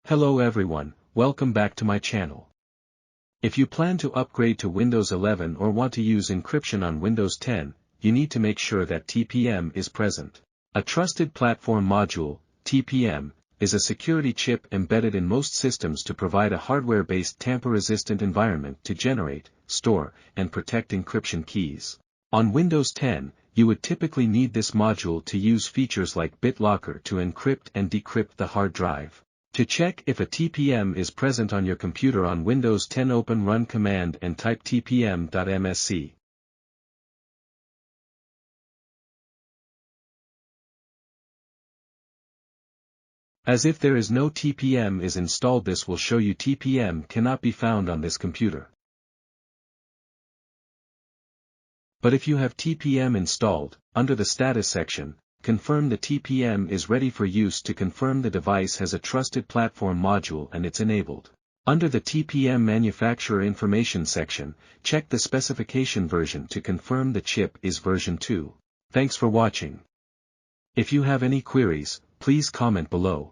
Hello everyone, welcome back to my channel. If you plan to upgrade to Windows 11 or want to use encryption on Windows 10, you need to make sure that TPM is present. A Trusted Platform Module, TPM, is a security chip embedded in most systems to provide a hardware-based tamper-resistant environment to generate, store, and protect encryption keys. On Windows 10, you would typically need this module to use features like BitLocker to encrypt and decrypt the hard drive. To check if a TPM is present on your computer on Windows 10, open Run command and type tpm.msc. As if there is no TPM is installed, this will show you TPM cannot be found on this computer. But if you have TPM installed, under the status section, confirm the TPM is ready for use to confirm the device has a Trusted Platform Module and it's enabled. Under the TPM Manufacturer Information section, check the specification version to confirm the chip is version 2. Thanks for watching. If you have any queries, please comment below.